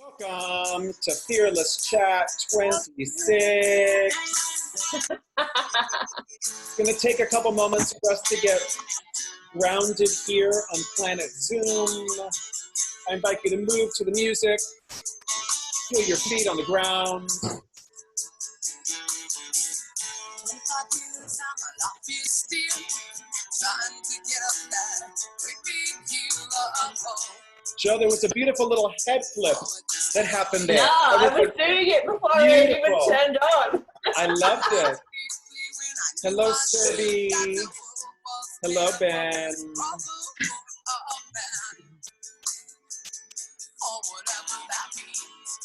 Welcome to Fearless Chat 26. It's going to take a couple moments for us to get grounded here on Planet Zoom. I invite you to move to the music, feel your feet on the ground. Joe, there was a beautiful little head flip that happened there. Yeah, I was doing it before I even turned on. I loved it. Hello, Serby. Hello, Ben.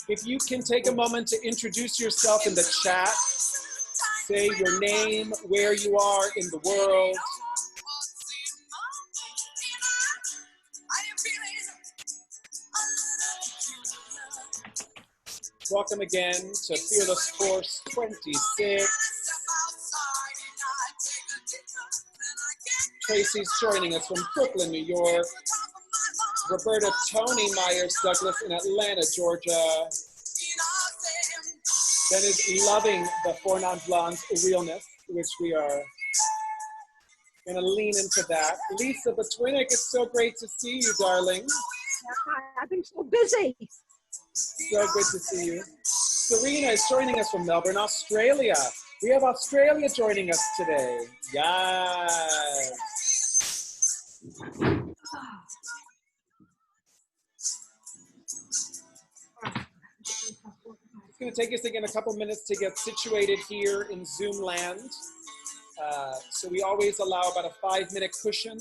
If you can take a moment to introduce yourself in the chat, say your name, where you are in the world. Welcome again to Fearless Force 26. Tracy's joining us from Brooklyn, New York. Roberta Tony Myers Douglas in Atlanta, Georgia. Ben is loving the Four Non-Blondes realness, which we are going to lean into that. Lisa Batwinick, it's so great to see you, darling. Hi, I've been so busy. So good to see you. Serena is joining us from Melbourne, Australia. We have Australia joining us today. Yes. It's going to take us again a couple minutes to get situated here in Zoom land. So we always allow about a 5-minute cushion.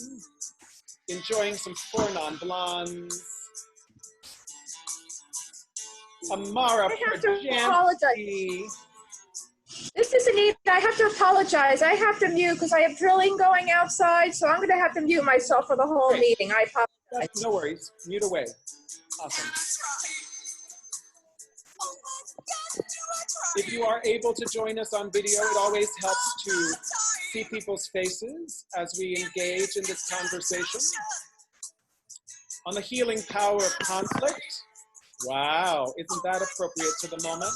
Enjoying some Four Non-Blondes. Amara, I have to apologize. This is Anita. I have to apologize. I have to mute because I have drilling going outside, so I'm going to have to mute myself for the whole meeting. I apologize. No worries. Mute away. Awesome. If you are able to join us on video, it always helps to see people's faces as we engage in this conversation on the healing power of conflict. Wow, isn't that appropriate to the moment?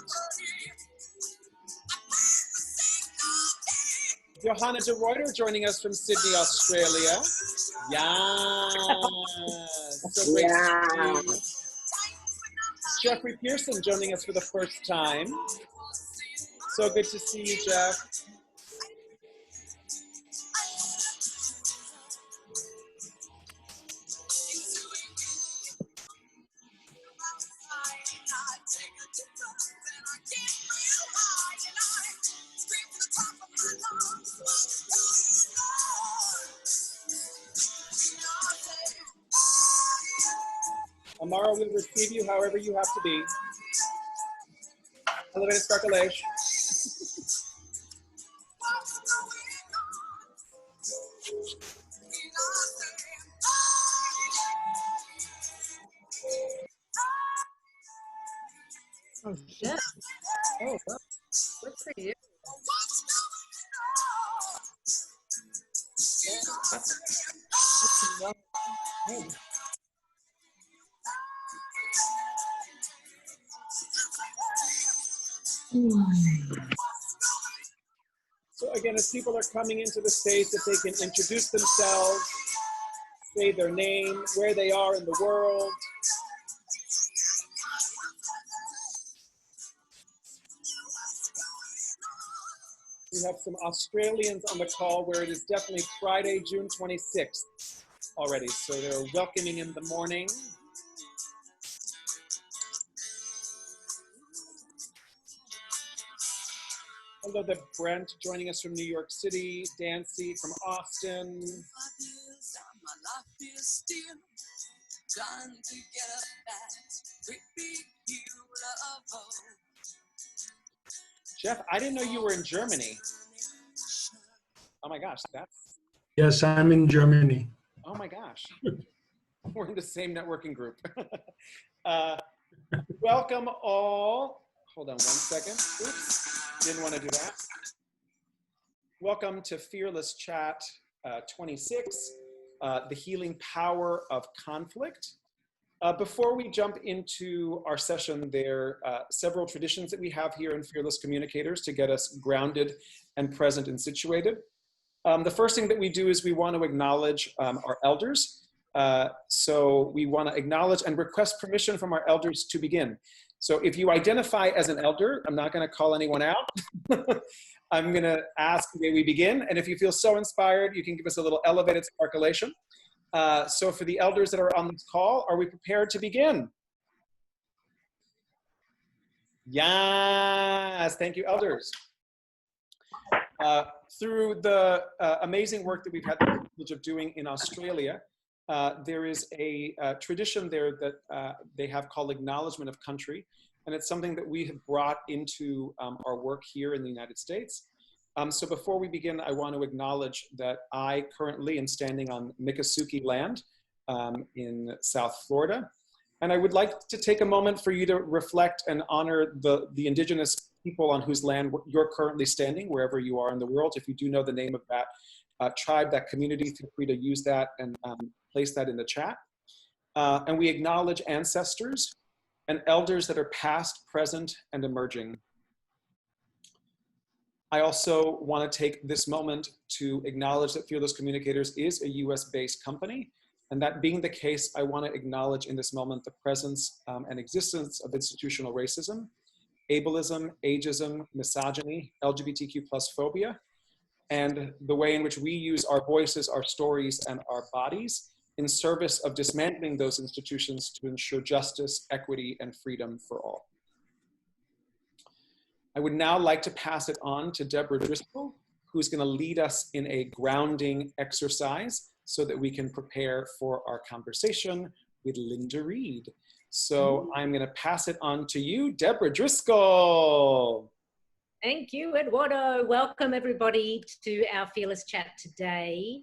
Johanna de Ruyter joining us from Sydney, Australia. Yes, so great to see you. Jeffrey Pearson joining us for the first time. So good to see you, Jeff. Amara will receive you however you have to be. Elevated Sparkleish. Oh, shit. Oh, wow. Good for you. So again, as people are coming into the space, if they can introduce themselves, say their name, where they are in the world. We have some Australians on the call where it is definitely Friday, June 26th already. So they're welcoming in the morning. Hello to Brent joining us from New York City, Dancy from Austin. Jeff, I didn't know you were in Germany. Oh my gosh, that's... Yes, I'm in Germany. Oh my gosh. We're in the same networking group. Welcome all. Hold on one second. Oops, didn't want to do that. Welcome to Fearless Chat 26, the healing power of conflict. Before we jump into our session, there are several traditions that we have here in Fearless Communicators to get us grounded and present and situated. The first thing that we do is we want to acknowledge our elders. So we want to acknowledge and request permission from our elders to begin. So if you identify as an elder, I'm not going to call anyone out. I'm going to ask, may we begin? And if you feel so inspired, you can give us a little elevated sparkulation. So for the elders that are on this call, are we prepared to begin? Yes, thank you, elders. Through the amazing work that we've had the privilege of doing in Australia, there is a tradition there that they have called acknowledgement of country. And it's something that we have brought into our work here in the United States. So before we begin, I want to acknowledge that I currently am standing on Miccosukee land in South Florida. And I would like to take a moment for you to reflect and honor the indigenous people on whose land you're currently standing, wherever you are in the world. If you do know the name of that tribe, that community, feel free to use that and place that in the chat. And we acknowledge ancestors and elders that are past, present, and emerging. I also want to take this moment to acknowledge that Fearless Communicators is a US-based company. And that being the case, I want to acknowledge in this moment the presence and existence of institutional racism, ableism, ageism, misogyny, LGBTQ+ phobia, and the way in which we use our voices, our stories, and our bodies in service of dismantling those institutions to ensure justice, equity, and freedom for all. I would now like to pass it on to Deborah Driscoll, who's going to lead us in a grounding exercise so that we can prepare for our conversation with Linda Reid. So I'm going to pass it on to you, Deborah Driscoll. Thank you, Eduardo. Welcome everybody to our Fearless Chat today.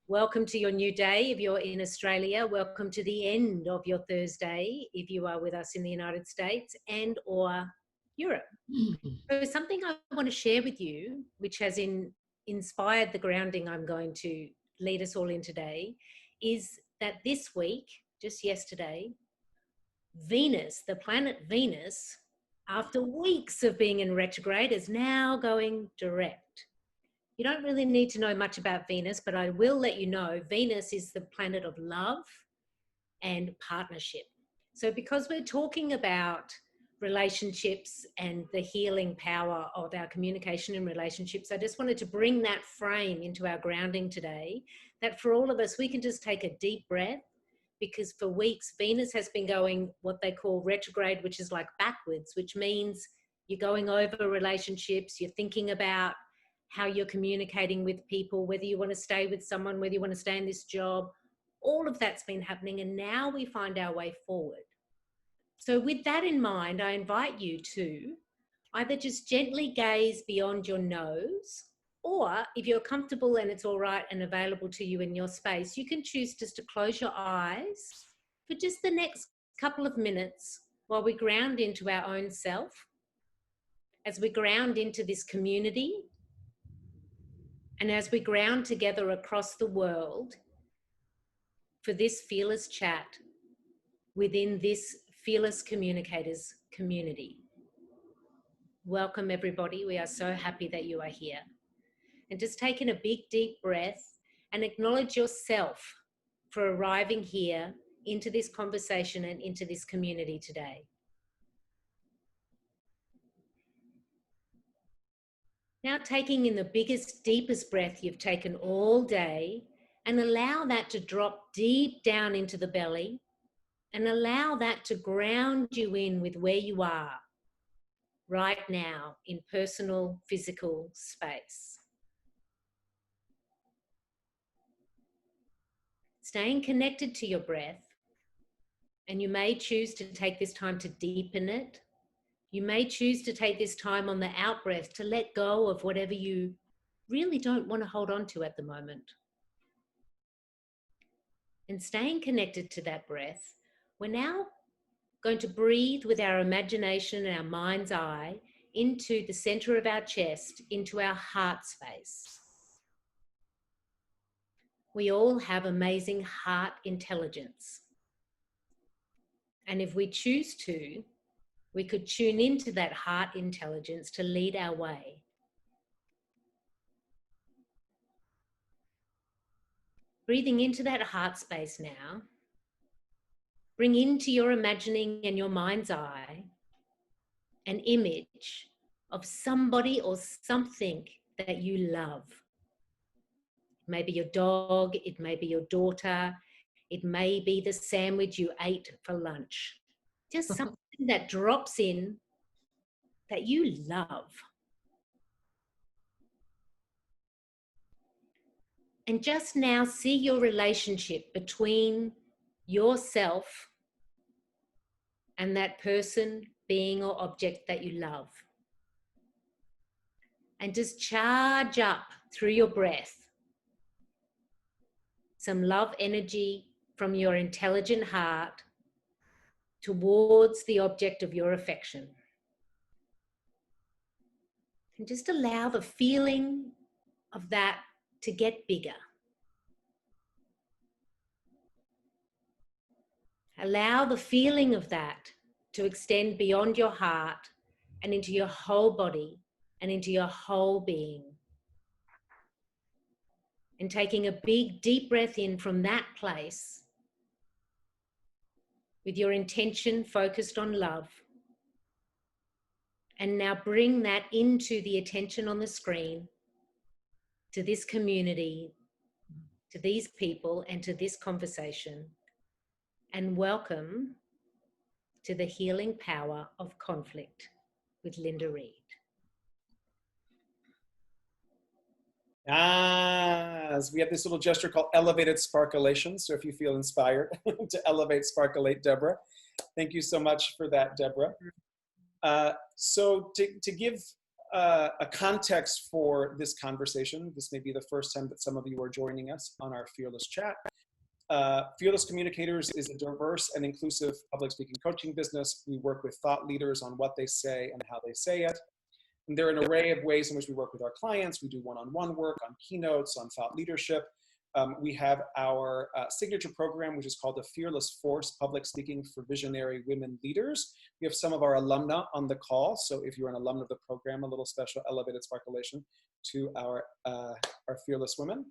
Welcome to your new day if you're in Australia. Welcome to the end of your Thursday if you are with us in the United States and or Europe. So something I want to share with you, which has inspired the grounding I'm going to lead us all in today, is that this week, just yesterday, Venus, the planet Venus, after weeks of being in retrograde, is now going direct. You don't really need to know much about Venus, but I will let you know Venus is the planet of love and partnership. So because we're talking about relationships and the healing power of our communication and relationships, I just wanted to bring that frame into our grounding today, that for all of us, we can just take a deep breath, because for weeks, Venus has been going what they call retrograde, which is like backwards, which means you're going over relationships, you're thinking about how you're communicating with people, whether you want to stay with someone, whether you want to stay in this job, all of that's been happening. And now we find our way forward. So with that in mind, I invite you to either just gently gaze beyond your nose, or if you're comfortable and it's all right and available to you in your space, you can choose just to close your eyes for just the next couple of minutes while we ground into our own self, as we ground into this community, and as we ground together across the world for this Fearless Chat within this Fearless Communicators community. Welcome everybody. We are so happy that you are here. And just take in a big, deep breath and acknowledge yourself for arriving here into this conversation and into this community today. Now taking in the biggest, deepest breath you've taken all day, and allow that to drop deep down into the belly, and allow that to ground you in with where you are right now in personal, physical space. Staying connected to your breath, and you may choose to take this time to deepen it. You may choose to take this time on the out breath to let go of whatever you really don't want to hold on to at the moment. And staying connected to that breath, we're now going to breathe with our imagination and our mind's eye into the center of our chest, into our heart space. We all have amazing heart intelligence. And if we choose to, we could tune into that heart intelligence to lead our way. Breathing into that heart space now, bring into your imagining and your mind's eye an image of somebody or something that you love. It may be your dog, it may be your daughter, it may be the sandwich you ate for lunch. Just something that drops in that you love. And just now see your relationship between yourself and that person, being, or object that you love. And just charge up through your breath some love energy from your intelligent heart towards the object of your affection. And just allow the feeling of that to get bigger. Allow the feeling of that to extend beyond your heart and into your whole body and into your whole being. And taking a big, deep breath in from that place with your intention focused on love. And now bring that into the attention on the screen, to this community, to these people, and to this conversation. And welcome to the healing power of conflict with Linda Reid. As we have this little gesture called elevated sparkulation. So if you feel inspired to elevate, sparkulate, Deborah. Thank you so much for that, Deborah. So to give a context for this conversation, this may be the first time that some of you are joining us on our Fearless Chat. Fearless Communicators is a diverse and inclusive public speaking coaching business. We work with thought leaders on what they say and how they say it. And there are an array of ways in which we work with our clients. We do one-on-one work on keynotes, on thought leadership. We have our signature program, which is called the Fearless Force, Public Speaking for Visionary Women Leaders. We have some of our alumna on the call. So if you're an alumna of the program, a little special elevated sparkulation to our fearless women.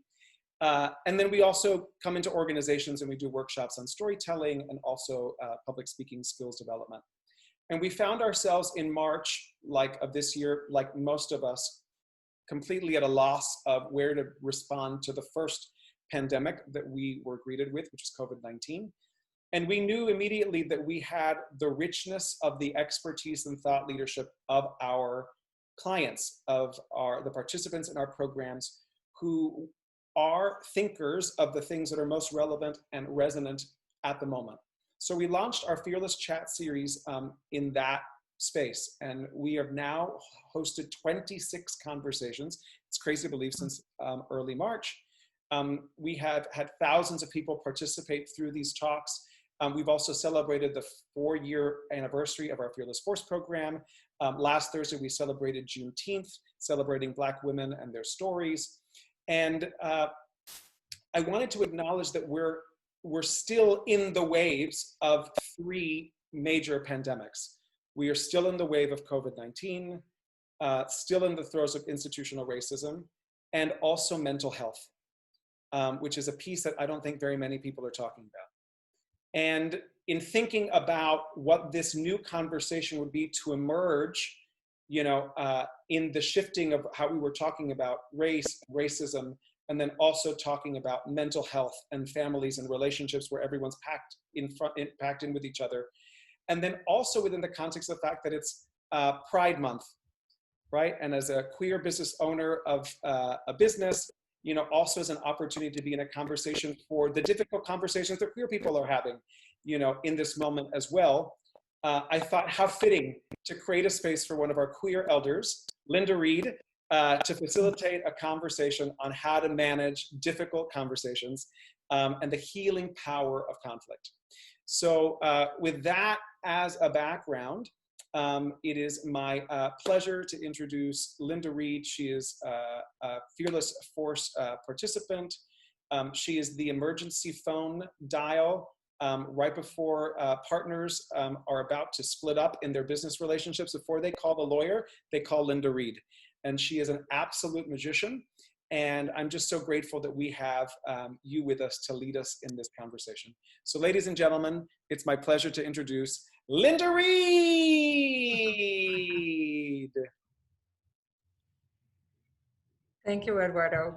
And then we also come into organizations and we do workshops on storytelling and also public speaking skills development. And we found ourselves in March of this year, like most of us, completely at a loss of where to respond to the first pandemic that we were greeted with, which is COVID-19. And we knew immediately that we had the richness of the expertise and thought leadership of our clients, of the participants in our programs who are thinkers of the things that are most relevant and resonant at the moment. So we launched our Fearless Chat series in that space, and we have now hosted 26 conversations. It's crazy to believe, since early March. We have had thousands of people participate through these talks. We've also celebrated the 4-year anniversary of our Fearless Force program. Last Thursday, we celebrated Juneteenth, celebrating Black women and their stories. And I wanted to acknowledge that we're still in the waves of 3 major pandemics. We are still in the wave of COVID-19, still in the throes of institutional racism, and also mental health, which is a piece that I don't think very many people are talking about. And in thinking about what this new conversation would be to emerge, in the shifting of how we were talking about race, racism, and then also talking about mental health and families and relationships where everyone's packed in with each other. And then also within the context of the fact that it's Pride Month, right? And as a queer business owner of a business, also as an opportunity to be in a conversation for the difficult conversations that queer people are having, in this moment as well. I thought how fitting to create a space for one of our queer elders, Linda Reid, to facilitate a conversation on how to manage difficult conversations and the healing power of conflict. So with that as a background, it is my pleasure to introduce Linda Reid. She is a Fearless Force participant. She is the emergency phone dial right before partners are about to split up in their business relationships. Before they call the lawyer, they call Linda Reid. And she is an absolute magician. And I'm just so grateful that we have you with us to lead us in this conversation. So ladies and gentlemen, it's my pleasure to introduce Linda Reid. Thank you, Eduardo.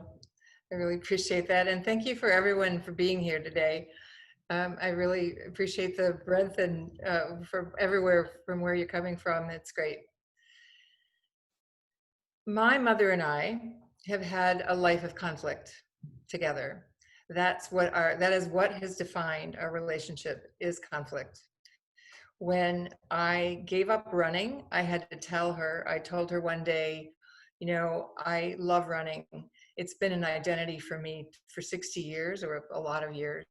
I really appreciate that. And thank you for everyone for being here today. I really appreciate the breadth and from everywhere from where you're coming from. It's great. My mother and I have had a life of conflict together. That is what has defined our relationship, is conflict. When I gave up running, I had to tell her, I told her one day, you know, I love running. It's been an identity for me for 60 years or a lot of years.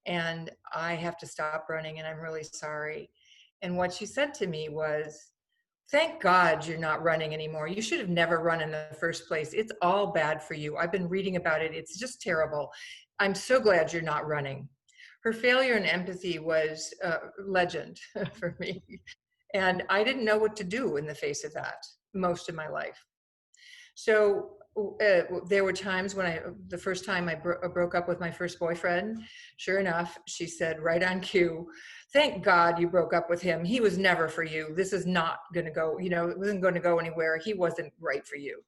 And I have to stop running and I'm really sorry. And what she said to me was, thank God you're not running anymore. You should have never run in the first place. It's all bad for you. I've been reading about it. It's just terrible. I'm so glad you're not running. Her failure in empathy was legend for me. And I didn't know what to do in the face of that most of my life. So there were times when the first time I broke up with my first boyfriend, sure enough, she said right on cue, thank God you broke up with him. He was never for you. This is not going to go, you know, it wasn't going to go anywhere. He wasn't right for you.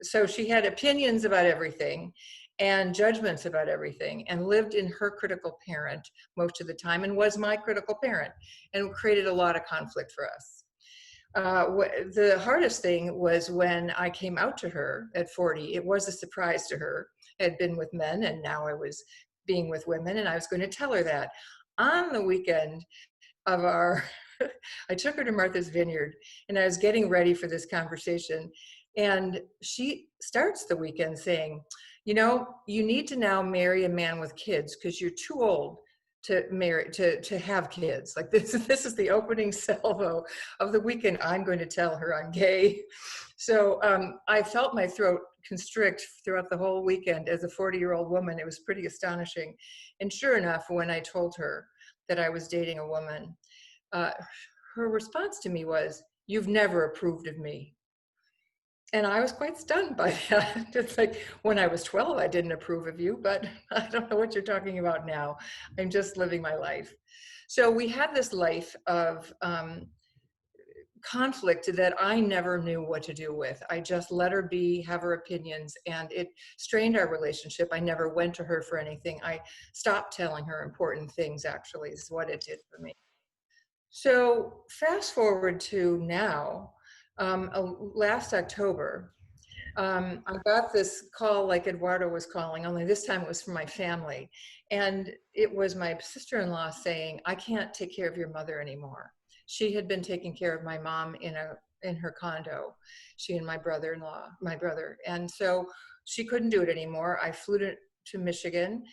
So she had opinions about everything and judgments about everything and lived in her critical parent most of the time and was my critical parent and created a lot of conflict for us. The hardest thing was when I came out to her at 40. It was a surprise to her. I had been with men and now I was being with women, and I was going to tell her that. On the weekend of I took her to Martha's Vineyard and I was getting ready for this conversation, and she starts the weekend saying, you know, you need to now marry a man with kids because you're too old to marry, to have kids. Like this is the opening salvo of the weekend. I'm going to tell her I'm gay. So I felt my throat constrict throughout the whole weekend as a 40-year-old woman. It was pretty astonishing. And sure enough, when I told her that I was dating a woman, her response to me was, you've never approved of me. And I was quite stunned by that. It's like, when I was 12, I didn't approve of you, but I don't know what you're talking about now. I'm just living my life. So we had this life of conflict that I never knew what to do with. I just let her be, have her opinions, and it strained our relationship. I never went to her for anything. I stopped telling her important things, actually, is what it did for me. So fast forward to now, last October, I got this call like Eduardo was calling, only this time it was from my family. And it was my sister-in-law saying, I can't take care of your mother anymore. She had been taking care of my mom in her condo, she and my brother. And so she couldn't do it anymore. I flew to Michigan,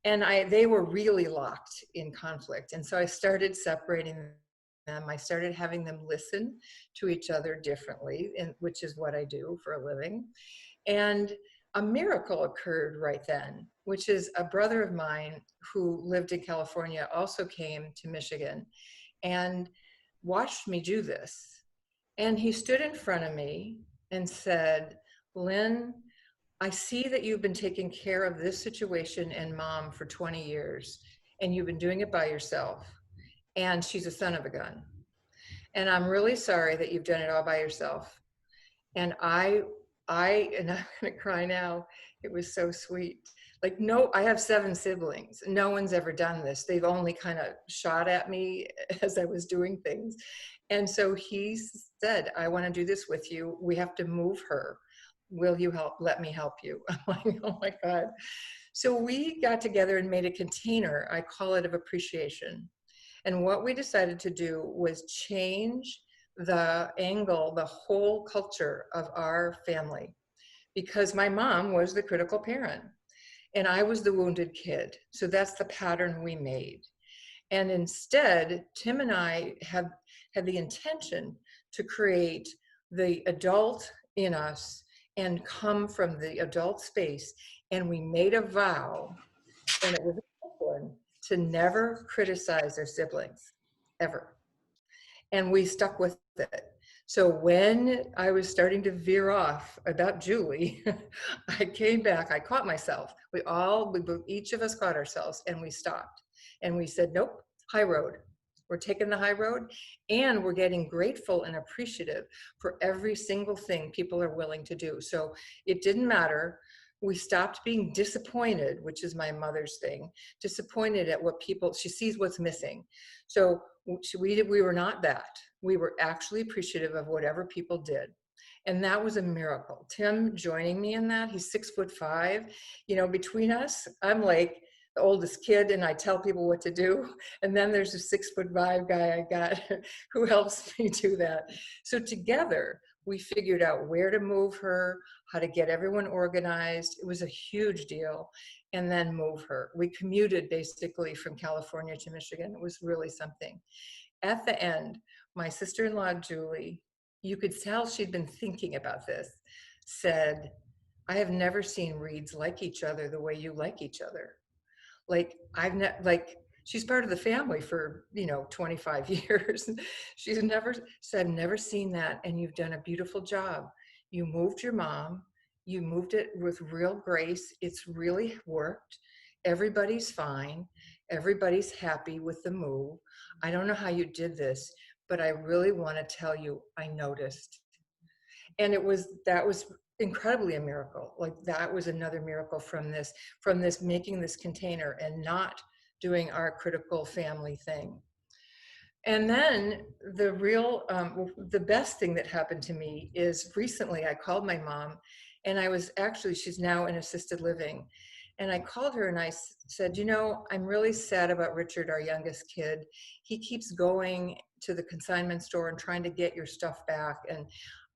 and they were really locked in conflict. And so I started separating them. I started having them listen to each other differently, which is what I do for a living. And a miracle occurred right then, which is a brother of mine who lived in California also came to Michigan and watched me do this. And he stood in front of me and said, Lynn, I see that you've been taking care of this situation and mom for 20 years, and you've been doing it by yourself. And she's a son of a gun. And I'm really sorry that you've done it all by yourself. And I'm gonna cry now. It was so sweet. Like, no, I have 7 siblings. No one's ever done this. They've only kind of shot at me as I was doing things. And so he said, I want to do this with you. We have to move her. Will you help? Let me help you. I'm like, oh my God. So we got together and made a container. I call it of appreciation. And what we decided to do was change the angle, the whole culture of our family, because my mom was the critical parent and I was the wounded kid. So that's the pattern we made. And instead, Tim and I had the intention to create the adult in us and come from the adult space. And we made a vow, and it was a tough one, to never criticize their siblings, ever. And we stuck with it. So when I was starting to veer off about Julie, I came back, I caught myself. Each of us caught ourselves, and we stopped. And we said, nope, high road. We're taking the high road, and we're getting grateful and appreciative for every single thing people are willing to do. So it didn't matter. We stopped being disappointed, which is my mother's thing, disappointed at what people, she sees what's missing. So we were not that. We were actually appreciative of whatever people did. And that was a miracle. Tim joining me in that, he's 6'5". You know, between us, I'm like the oldest kid and I tell people what to do. And then there's a 6'5" guy I got who helps me do that. So together, we figured out where to move her, how to get everyone organized. It was a huge deal. And then move her. We commuted basically from California to Michigan. It was really something. At the end, my sister-in-law, Julie, you could tell she'd been thinking about this, said, I have never seen Reids like each other the way you like each other. Like, she's part of the family for, 25 years. She's never said, I've never seen that. And you've done a beautiful job. You moved your mom. You moved it with real grace. It's really worked. Everybody's fine. Everybody's happy with the move. I don't know how you did this, but I really want to tell you, I noticed. And that was incredibly a miracle. Like, that was another miracle from this making this container and not doing our critical family thing. And then the best thing that happened to me is recently I called my mom, and she's now in assisted living. And I called her and I said, I'm really sad about Richard, our youngest kid. He keeps going to the consignment store and trying to get your stuff back. And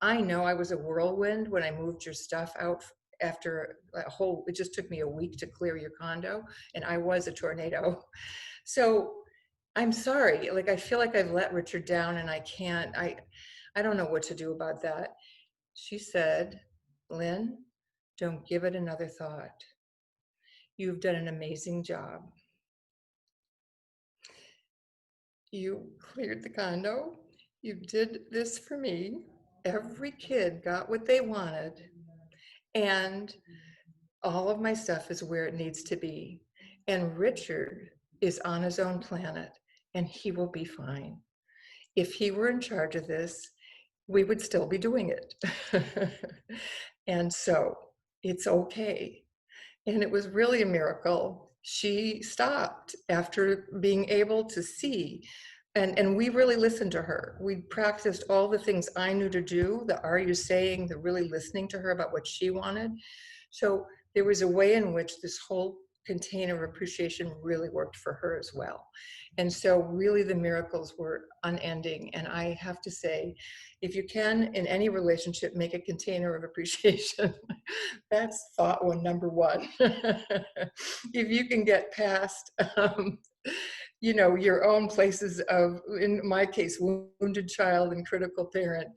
I know I was a whirlwind when I moved your stuff out after it just took me a week to clear your condo, and I was a tornado. So I'm sorry, like, I feel like I've let Richard down, and I don't know what to do about that. She said, Lynn, don't give it another thought. You've done an amazing job. You cleared the condo. You did this for me. Every kid got what they wanted. And all of my stuff is where it needs to be. And Richard is on his own planet, and he will be fine. If he were in charge of this, we would still be doing it. And so it's okay. And it was really a miracle. She stopped after being able to see. And we really listened to her. We practiced all the things I knew to do, the are you saying, the really listening to her about what she wanted. So there was a way in which this whole container of appreciation really worked for her as well. And so really the miracles were unending. And I have to say, if you can, in any relationship, make a container of appreciation, that's thought number one. If you can get past, your own places of, in my case, wounded child and critical parent,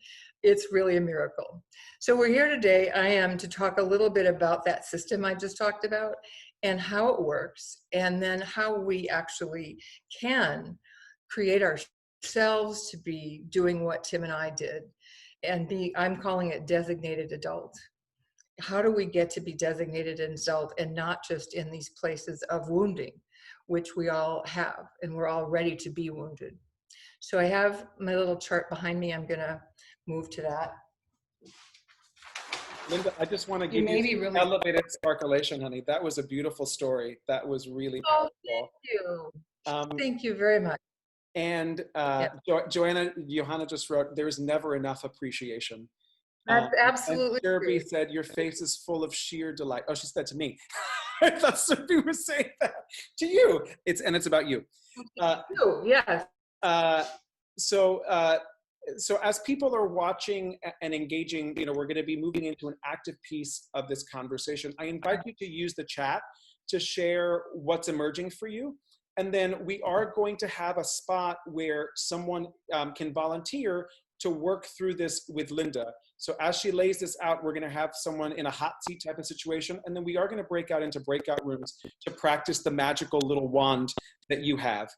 it's really a miracle. So we're here today, I am, to talk a little bit about that system I just talked about and how it works, and then how we actually can create ourselves to be doing what Tim and I did and I'm calling it designated adult. How do we get to be designated an adult and not just in these places of wounding, which we all have, and we're all ready to be wounded. So I have my little chart behind me. I'm gonna move to that. Linda, I just want to give you really elevated sparkleation, honey. That was a beautiful story. That was really powerful. Oh, thank you. Thank you very much. And Johanna just wrote, there's never enough appreciation. That's absolutely true. Serby true. said, your face is full of sheer delight. Oh, she said to me. I thought Serby was saying that to you. It's about you. Yes. So as people are watching and engaging, we're going to be moving into an active piece of this conversation. I invite you to use the chat to share what's emerging for you. And then we are going to have a spot where someone can volunteer to work through this with Linda. So as she lays this out, we're gonna have someone in a hot seat type of situation, and then we are gonna break out into breakout rooms to practice the magical little wand that you have.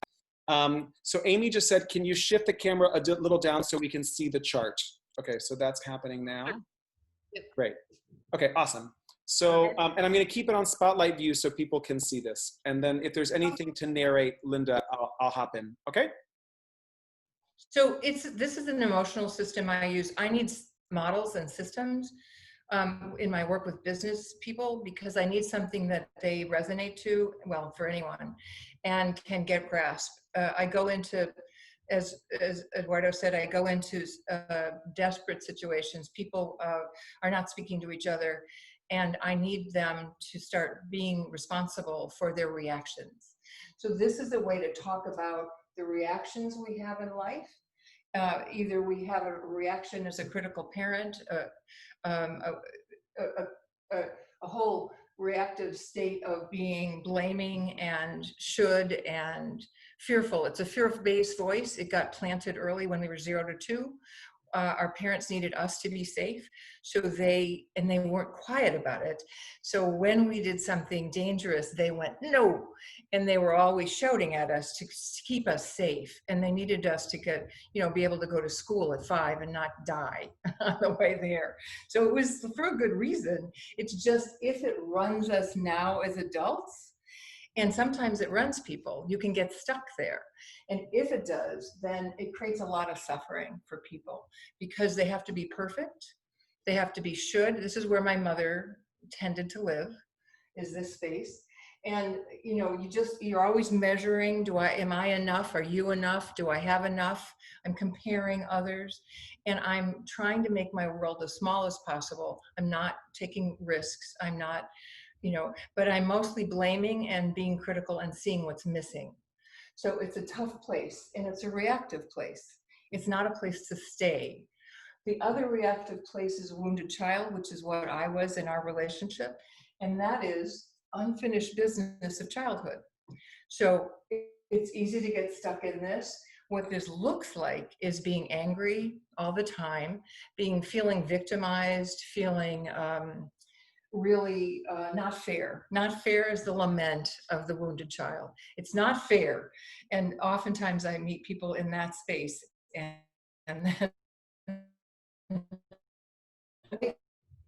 So Amy just said, can you shift the camera a little down so we can see the chart? Okay, so that's happening now. Yep. Great. Okay, awesome. So, and I'm gonna keep it on spotlight view so people can see this. And then if there's anything to narrate, Linda, I'll hop in, okay? So this is an emotional system I use. I need models and systems in my work with business people, because I need something that they resonate to, well, for anyone, and can get grasp. I go into, as Eduardo said, I go into desperate situations. People are not speaking to each other, and I need them to start being responsible for their reactions. So this is a way to talk about the reactions we have in life. Either we have a reaction as a critical parent, a whole reactive state of being blaming and should and fearful. It's a fear-based voice. It got planted early when we were 0 to 2. Our parents needed us to be safe, so they weren't quiet about it. So when we did something dangerous, they went no, and they were always shouting at us to keep us safe. And they needed us to get, be able to go to school at 5 and not die on the way there. So it was for a good reason. It's just, if it runs us now as adults, and sometimes it runs people, you can get stuck there. And if it does, then it creates a lot of suffering for people, because they have to be perfect. They have to be should. This is where my mother tended to live, is this space. And you're always measuring, am I enough? Are you enough? Do I have enough? I'm comparing others. And I'm trying to make my world as small as possible. I'm not taking risks. I'm not, but I'm mostly blaming and being critical and seeing what's missing. So it's a tough place, and it's a reactive place. It's not a place to stay. The other reactive place is wounded child, which is what I was in our relationship. And that is unfinished business of childhood. So it's easy to get stuck in this. What this looks like is being angry all the time, feeling victimized, feeling really not fair. Not fair is the lament of the wounded child. It's not fair. And oftentimes I meet people in that space, and then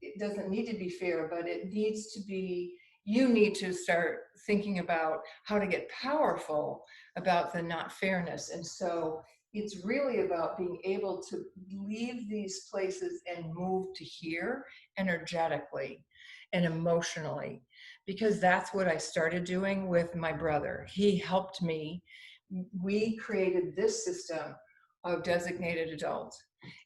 it doesn't need to be fair, but it needs to be, you need to start thinking about how to get powerful about the not fairness. And so it's really about being able to leave these places and move to here energetically and emotionally, because that's what I started doing with my brother. He helped me. We created this system of designated adults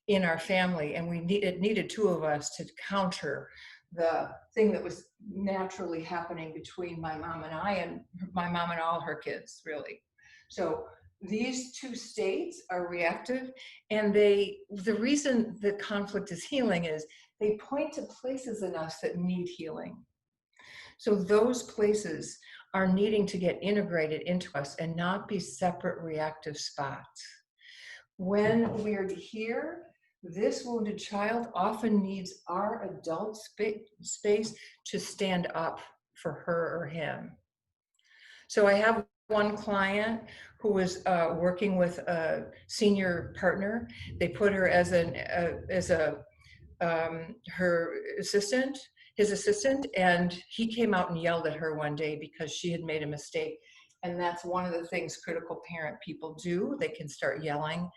in our family, and it needed 2 of us to counter the thing that was naturally happening between my mom and I, and my mom and all her kids, really. So these 2 states are reactive, and the reason the conflict is healing is they point to places in us that need healing. So those places are needing to get integrated into us and not be separate reactive spots. When we're here, this wounded child often needs our adult space to stand up for her or him. So I have one client who was working with a senior partner. They put her as her assistant, his assistant, and he came out and yelled at her one day because she had made a mistake. And that's one of the things critical parent people do. They can start yelling.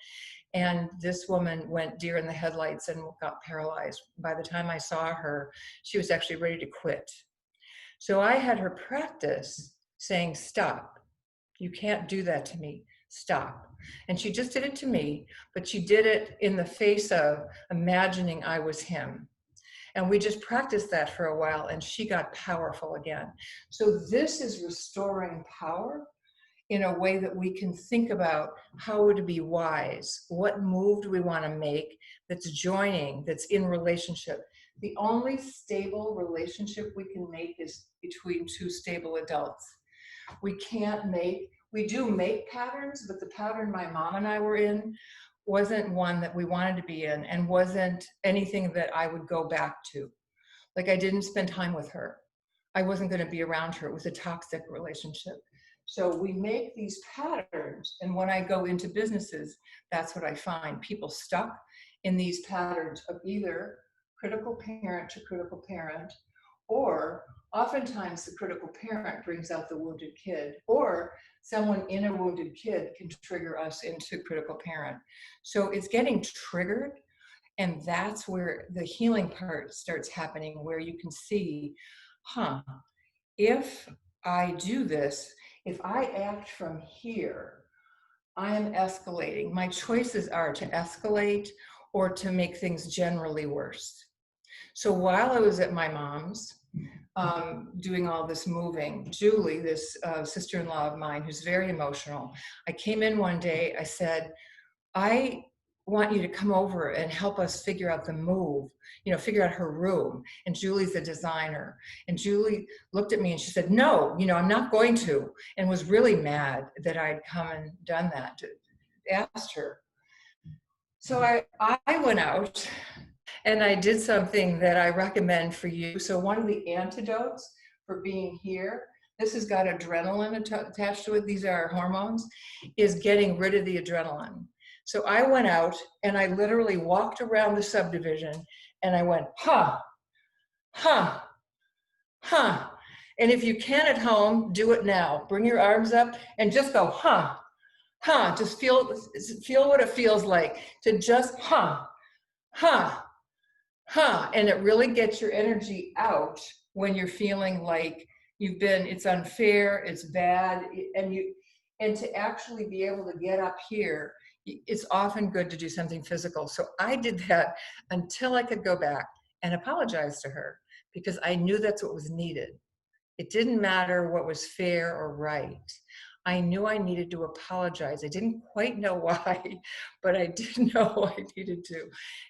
And this woman went deer in the headlights and got paralyzed. By the time I saw her, she was actually ready to quit. So I had her practice saying, stop. You can't do that to me. Stop. And she just did it to me, but she did it in the face of imagining I was him. And we just practiced that for a while, and she got powerful again. So this is restoring power in a way that we can think about how to be wise. What move do we want to make that's joining, that's in relationship? The only stable relationship we can make is between 2 stable adults. We do make patterns, but the pattern my mom and I were in wasn't one that we wanted to be in, and wasn't anything that I would go back to. Like, I didn't spend time with her. I wasn't going to be around her. It was a toxic relationship. So we make these patterns, and when I go into businesses, that's what I find. People stuck in these patterns of either critical parent to critical parent, or oftentimes the critical parent brings out the wounded kid, or someone in a wounded kid can trigger us into critical parent. So it's getting triggered, and that's where the healing part starts happening, where you can see, if I do this, if I act from here, I am escalating. My choices are to escalate or to make things generally worse. So while I was at my mom's, doing all this moving, Julie, this sister-in-law of mine who's very emotional, I came in one day, I said, I want you to come over and help us figure out the move, figure out her room. And Julie's a designer. And Julie looked at me and she said, no, I'm not going to, and was really mad that I'd come and done that, asked her. So I went out and I did something that I recommend for you. So one of the antidotes for being here, this has got adrenaline attached to it, these are hormones, is getting rid of the adrenaline. So I went out and I literally walked around the subdivision and I went, and if you can at home, do it now. Bring your arms up and just go, just feel what it feels like to just, and it really gets your energy out when you're feeling like it's unfair, it's bad, and to actually be able to get up here, it's often good to do something physical. So I did that until I could go back and apologize to her, because I knew that's what was needed. It didn't matter what was fair or right. I knew I needed to apologize. I didn't quite know why, but I did know I needed to.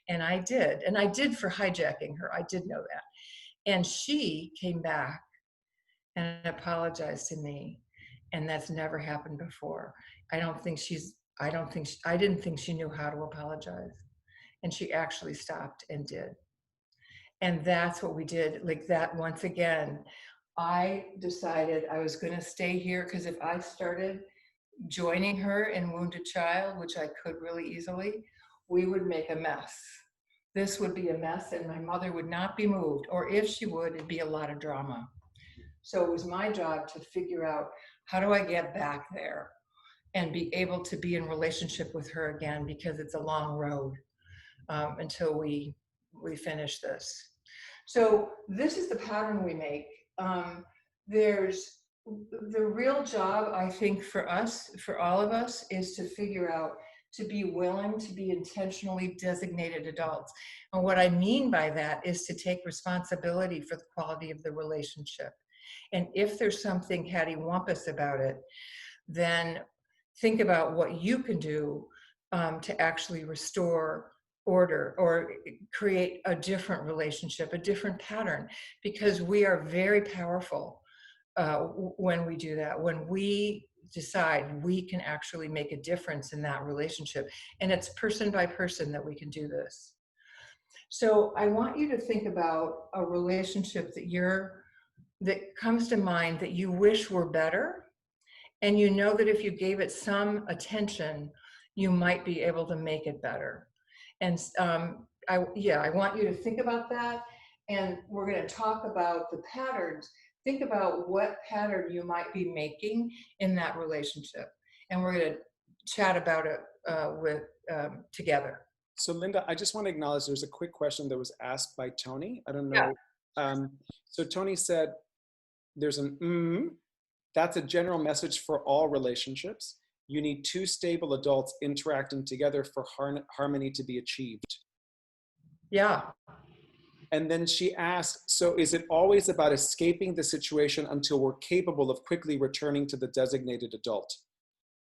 And I did. And I did for hijacking her. I did know that. And she came back and apologized to me. And that's never happened before. I didn't think she knew how to apologize. And she actually stopped and did. And that's what we did. Like that, once again, I decided I was going to stay here, because if I started joining her in Wounded Child, which I could really easily, we would make a mess. This would be a mess, and my mother would not be moved, or if she would, it'd be a lot of drama. So it was my job to figure out, how do I get back there and be able to be in relationship with her again, because it's a long road until we finish this. So this is the pattern we make. There's the real job, I think, for us, for all of us, is to figure out, to be willing to be intentionally designated adults. And what I mean by that is to take responsibility for the quality of the relationship. And if there's something cattywampus about it, then think about what you can do to actually restore order or create a different relationship, a different pattern, because we are very powerful when we do that. When we decide, we can actually make a difference in that relationship, and it's person by person that we can do this. So I want you to think about a relationship that comes to mind that you wish were better, and you know that if you gave it some attention, you might be able to make it better. And I want you to think about that, and we're going to talk about the patterns. Think about what pattern you might be making in that relationship, and we're going to chat about it together. So Linda, I just want to acknowledge there's a quick question that was asked by Tony. I don't know. Yeah. So Tony said, there's that's a general message for all relationships. You need two stable adults interacting together for harmony to be achieved. Yeah. And then she asked, so is it always about escaping the situation until we're capable of quickly returning to the designated adult?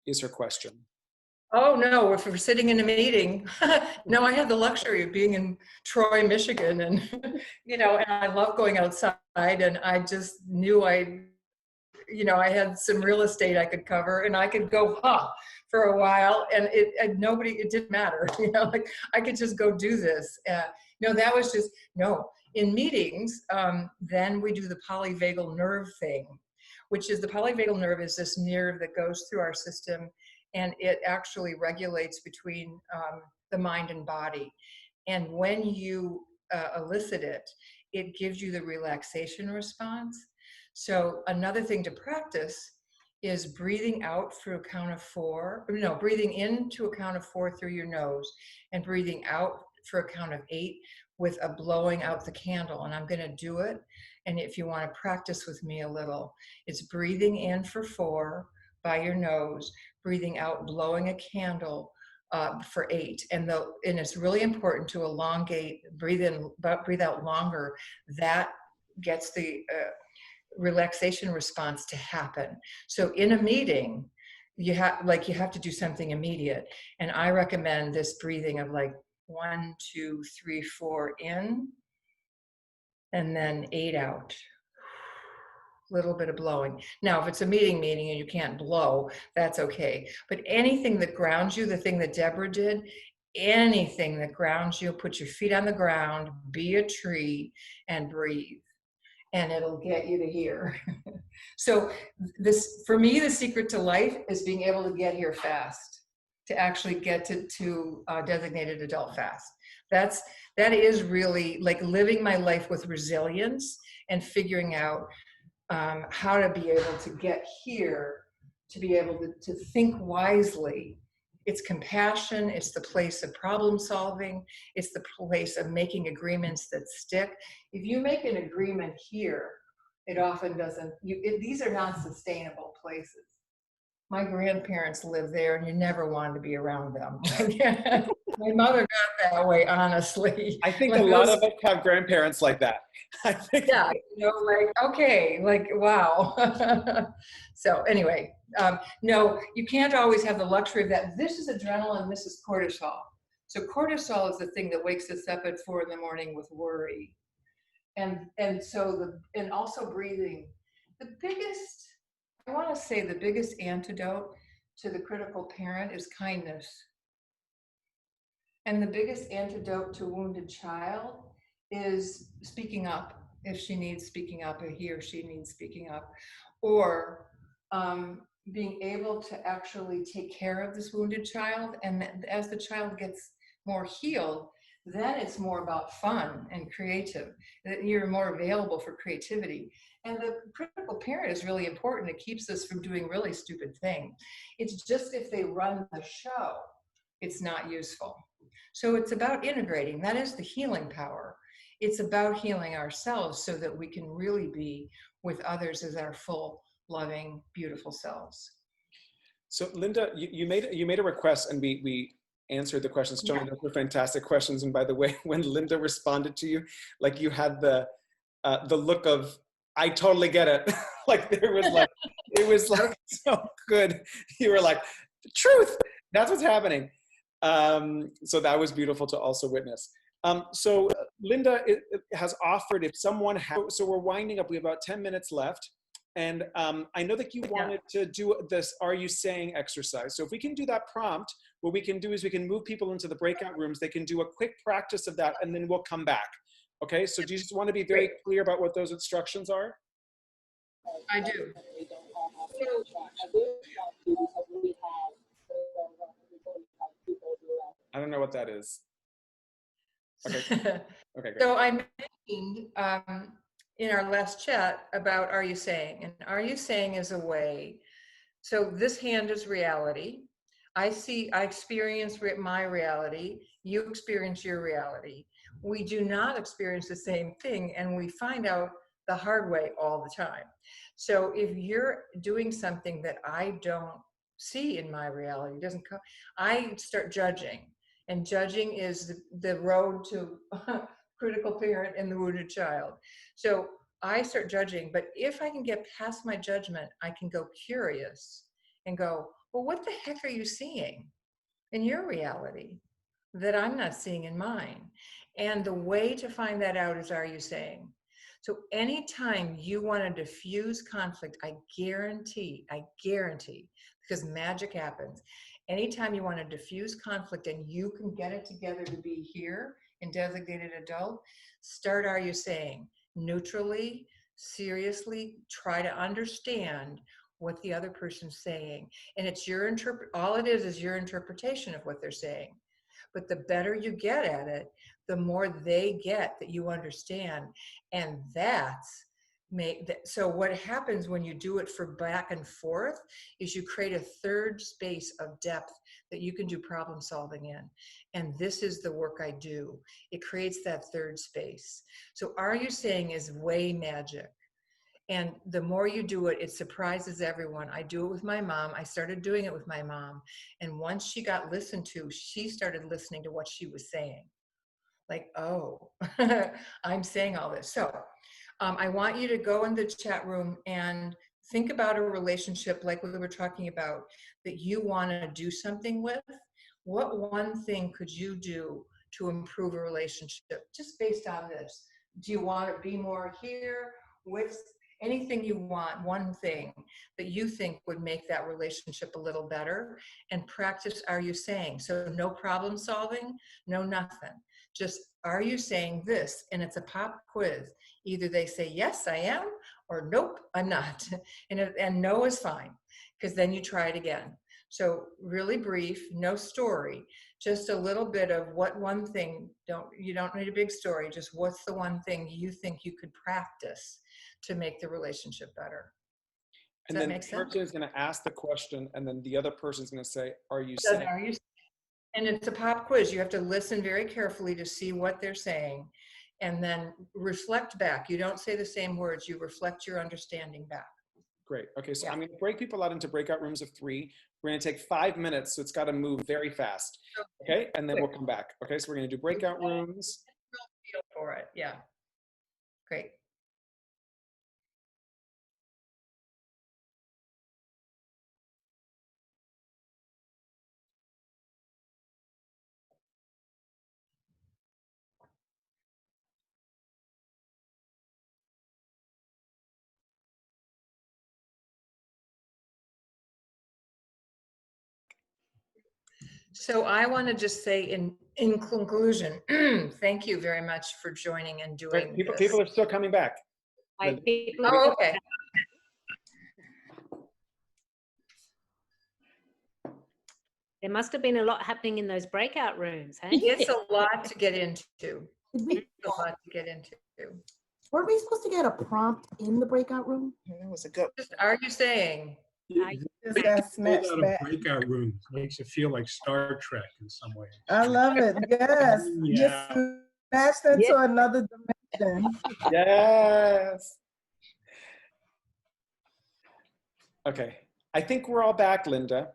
Is her question. Oh, no, if we're sitting in a meeting, no, I have the luxury of being in Troy, Michigan, and, and I love going outside, and I just knew I had some real estate I could cover, and I could go, for a while, and it didn't matter, you know, like I could just go do this. No, that was just, no. In meetings, then we do the polyvagal nerve thing, which is the polyvagal nerve is this nerve that goes through our system, and it actually regulates between the mind and body. And when you elicit it, it gives you the relaxation response. So another thing to practice is breathing out through a count of 4. No, breathing in to a count of 4 through your nose, and breathing out for a count of 8 with a blowing out the candle. And I'm going to do it. And if you want to practice with me a little, it's breathing in for 4 by your nose, breathing out, blowing a candle for 8. And it's really important to elongate, breathe in, but breathe out longer. That gets the relaxation response to happen. So in a meeting, you have to do something immediate. And I recommend this breathing of like 1, 2, 3, 4 in, and then 8 out. Little bit of blowing. Now, if it's a meeting and you can't blow, that's okay. But anything that grounds you, the thing that Deborah did, anything that grounds you, put your feet on the ground, be a tree, and breathe. And it'll get you to here. So for me, the secret to life is being able to get here fast, to actually get to designated adult fast. That is really like living my life with resilience and figuring out how to be able to get here, to be able to think wisely. It's compassion, it's the place of problem solving, it's the place of making agreements that stick. If you make an agreement here, it often doesn't, these are not sustainable places. My grandparents lived there and you never wanted to be around them. My mother got that way, honestly. I think a lot of us have grandparents like that. I think. Yeah, you know, like, okay, like, wow. So anyway, no, you can't always have the luxury of that. This is adrenaline, this is cortisol. So cortisol is the thing that wakes us up at 4 in the morning with worry. And also breathing. I want to say the biggest antidote to the critical parent is kindness. And the biggest antidote to a wounded child is speaking up if she needs speaking up, or he or she needs speaking up, or being able to actually take care of this wounded child. And as the child gets more healed, then it's more about fun and creative, that you're more available for creativity. And the critical parent is really important. It keeps us from doing really stupid things. It's just if they run the show, it's not useful. So it's about integrating. That is the healing power. It's about healing ourselves so that we can really be with others as our full, loving, beautiful selves. So Linda, you made a request, and we answered the questions. Johnny, those were fantastic questions. And by the way, when Linda responded to you, like you had the look of, I totally get it. Like it was like so good. You were like, truth, that's what's happening. So that was beautiful to also witness. So Linda has offered, if someone has, so we're winding up, we have about 10 minutes left. And I know that you wanted to do this Are You Saying exercise. So if we can do that prompt, what we can do is we can move people into the breakout rooms. They can do a quick practice of that, and then we'll come back. Okay, so do you just want to be very clear about what those instructions are? I do. I don't know what that is. Okay, okay, great. So I mentioned in our last chat about Are You Saying? And Are You Saying is a way. So this hand is reality. I experience my reality. You experience your reality. We do not experience the same thing, and we find out the hard way all the time. So if you're doing something that I don't see in my reality, I start judging. And judging is the road to critical parent and the wounded child. So I start judging, but if I can get past my judgment, I can go curious and go, well, what the heck are you seeing in your reality that I'm not seeing in mine? And the way to find that out is Are You Saying? So anytime you want to diffuse conflict, I guarantee, because magic happens. Anytime you want to diffuse conflict and you can get it together to be here in designated adult, start are you saying neutrally, seriously, try to understand what the other person's saying. And it's your all it is your interpretation of what they're saying. But the better you get at it, the more they get that you understand. And that's so what happens when you do it for back and forth is you create a third space of depth that you can do problem solving in. And this is the work I do. It creates that third space. So are you saying is way magic. And the more you do it, it surprises everyone. I do it with my mom. I started doing it with my mom. And once she got listened to, she started listening to what she was saying. Like, oh, I'm saying all this. So I want you to go in the chat room and think about a relationship like we were talking about that you want to do something with. What one thing could you do to improve a relationship just based on this? Do you want to be more here? With anything you want, one thing that you think would make that relationship a little better, and practice are you saying. So no problem solving, no nothing. Just are you saying this? And it's a pop quiz. Either they say, yes, I am, or nope, I'm not. And no is fine, because then you try it again. So really brief, no story, just a little bit of what one thing, you don't need a big story, just what's the one thing you think you could practice to make the relationship better. And then the person is going to ask the question, and then the other person is going to say, are you saying? And it's a pop quiz. You have to listen very carefully to see what they're saying, and then reflect back. You don't say the same words. You reflect your understanding back. Great. Okay, so I'm going to break people out into breakout rooms of 3. We're going to take 5 minutes, so it's got to move very fast. Okay, and then we'll come back. Okay, so we're going to do breakout rooms. Feel for it. Yeah. Great. So I want to just say in conclusion, thank you very much for joining and doing this. People are still coming back. Oh, okay. There must have been a lot happening in those breakout rooms, hey? It's a lot to get into. It's a lot to get into. Weren't we supposed to get a prompt in the breakout room? That was a good. Just are you saying? Just got snatched Out of back. breakout rooms makes you feel like Star Trek in some way. I love it. Yes. Yeah. Just snatched into another dimension. Yes. Okay. I think we're all back, Linda.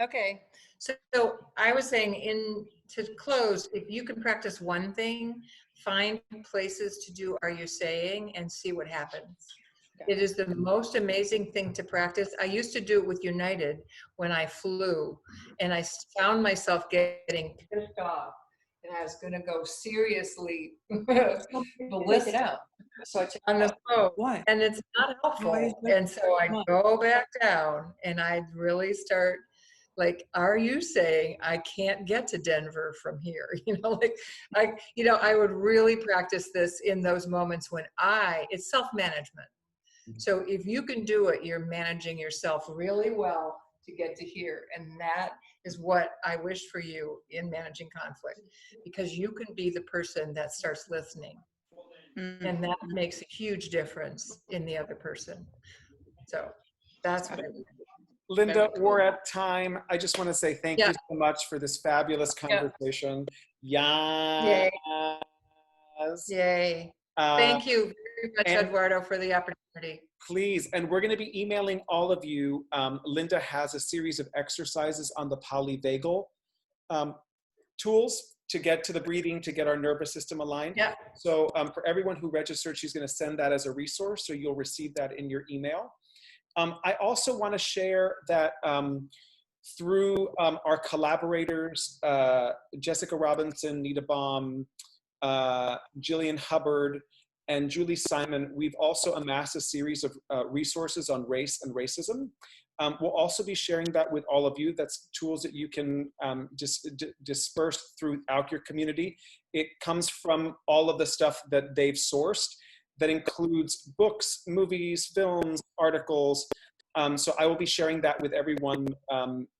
Okay. So I was saying to close, if you can practice one thing, find places to do are you saying and see what happens. It is the most amazing thing to practice. I used to do it with United when I flew, and I found myself getting pissed off, and I was going to go seriously ballistic out. So on the phone. Why? And it's not helpful. And so I go back down, and I really start like, are you saying I can't get to Denver from here? I would really practice this in those moments when it's self-management. So if you can do it, you're managing yourself really well to get to here. And that is what I wish for you in managing conflict, because you can be the person that starts listening. And that makes a huge difference in the other person. So that's what I would do. Linda, we're at time. I just want to say thank you so much for this fabulous conversation. Yes. Yay. Thank you very much, Eduardo, for the opportunity. Please, and we're going to be emailing all of you. Linda has a series of exercises on the polyvagal tools to get to the breathing, to get our nervous system aligned. Yeah. So for everyone who registered, she's going to send that as a resource, so you'll receive that in your email. I also want to share that through our collaborators, Jessica Robinson, Nita Baum, Jillian Hubbard, and Julie Simon, we've also amassed a series of resources on race and racism. We'll also be sharing that with all of you. That's tools that you can just disperse throughout your community. It comes from all of the stuff that they've sourced that includes books, movies, films, articles. So I will be sharing that with everyone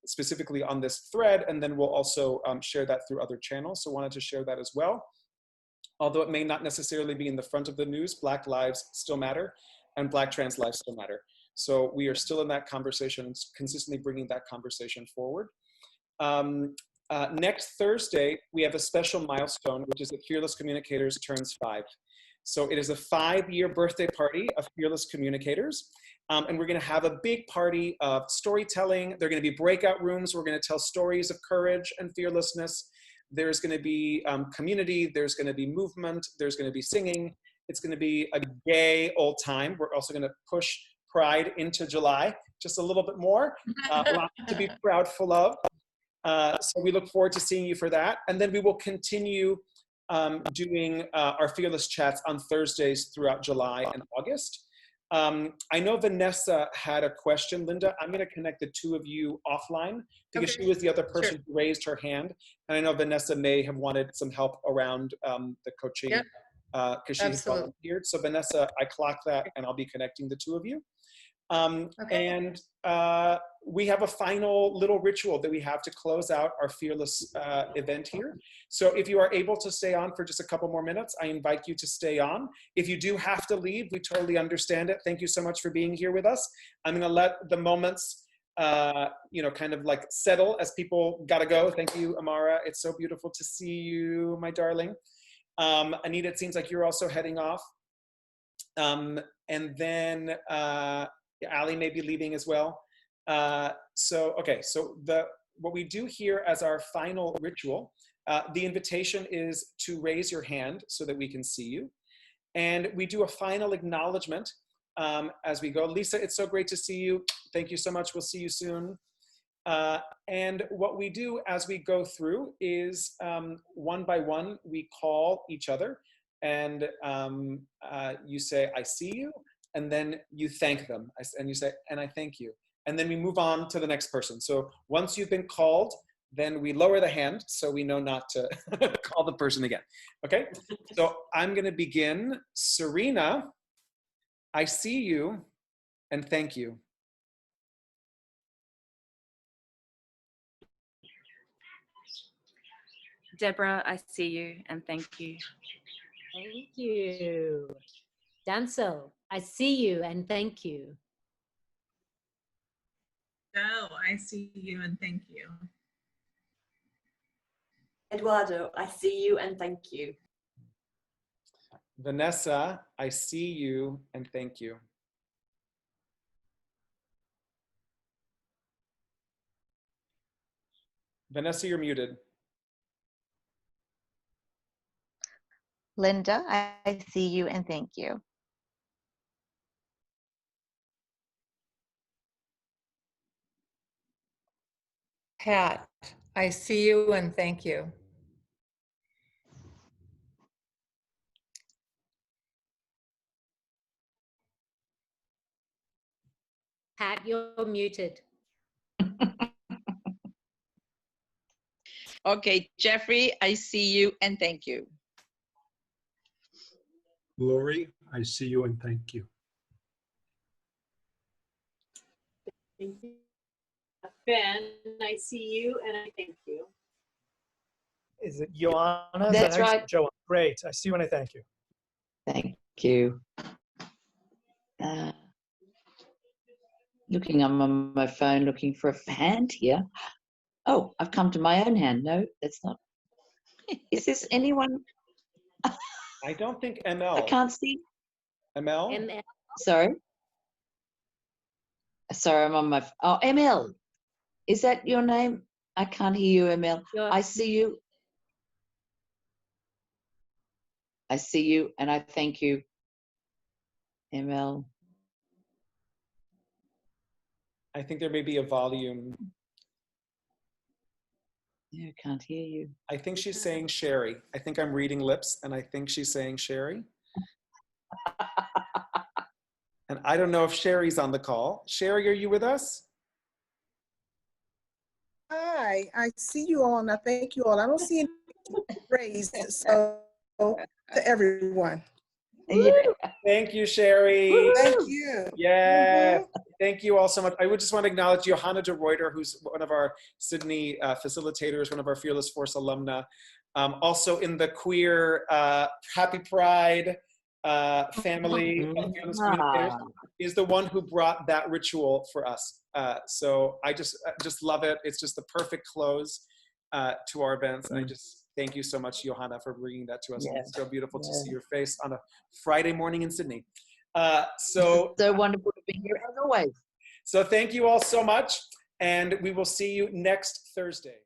specifically on this thread, and then we'll also share that through other channels. So wanted to share that as well. Although it may not necessarily be in the front of the news, Black lives still matter and Black trans lives still matter. So we are still in that conversation, consistently bringing that conversation forward. Next Thursday, we have a special milestone, which is that Fearless Communicators turns 5. So it is a 5-year birthday party of Fearless Communicators. And we're gonna have a big party of storytelling. There are gonna be breakout rooms. We're gonna tell stories of courage and fearlessness. There's gonna be community. There's gonna be movement. There's gonna be singing. It's gonna be a gay old time. We're also gonna push Pride into July, just a little bit more, a lot to be proudful of. So we look forward to seeing you for that. And then we will continue doing our Fearless Chats on Thursdays throughout July and August. I know Vanessa had a question. Linda, I'm going to connect the two of you offline because she was the other person who raised her hand. And I know Vanessa may have wanted some help around the coaching because she has volunteered. So Vanessa, I clocked that and I'll be connecting the two of you. And we have a final little ritual that we have to close out our Fearless event here. So if you are able to stay on for just a couple more minutes, I invite you to stay on. If you do have to leave, we totally understand it. Thank you so much for being here with us. I'm gonna let the moments, you know, kind of like settle as people gotta go. Thank you, Amara. It's so beautiful to see you, my darling. Anita, it seems like you're also heading off. And then Ali may be leaving as well. So what we do here as our final ritual, the invitation is to raise your hand so that we can see you. And we do a final acknowledgement as we go. Lisa, it's so great to see you. Thank you so much. We'll see you soon. And what we do as we go through is one by one, we call each other and you say, I see you. And then you thank them. And you say, and I thank you. And then we move on to the next person. So once you've been called, then we lower the hand so we know not to call the person again. Okay? So I'm gonna begin. Serena, I see you and thank you. Deborah, I see you and thank you. Thank you. Dancel, I see you and thank you. Oh, I see you and thank you. Eduardo, I see you and thank you. Vanessa, I see you and thank you. Vanessa, you're muted. Linda, I see you and thank you. Pat, I see you and thank you. Pat, you're muted. Okay, Jeffrey, I see you and thank you. Lori, I see you and thank you. Thank you. Ben, I see you and I thank you. Is it Joanna? That's right. Joanna. Great. I see you and I thank you. Thank you. Looking, I'm on my phone looking for a hand here. Oh, I've come to my own hand. No, that's not. Is this anyone? I don't think ML. I can't see. ML? ML. Sorry. Sorry, I'm on my. Oh, ML. Is that your name? I can't hear you, ML. I see you. I see you and I thank you, ML. I think there may be a volume. Yeah, I can't hear you. I think she's saying Sherry. I think I'm reading lips and I think she's saying Sherry. And I don't know if Sherry's on the call. Sherry, are you with us? Hi, I see you all and I thank you all. I don't see any raised, so to everyone. Yeah. Thank you, Sherry. Thank you. Yeah, thank you all so much. I would just want to acknowledge Johanna de Reuter, who's one of our Sydney facilitators, one of our Fearless Force alumna. Also in the queer Happy Pride family of Fearless Communicators, is the one who brought that ritual for us. So I just love it. It's just the perfect close to our events. I just thank you so much, Johanna, for bringing that to us. Yeah. It's so beautiful to Yeah. see your face on a Friday morning in Sydney. So wonderful to be here as always. So thank you all so much, and we will see you next Thursday.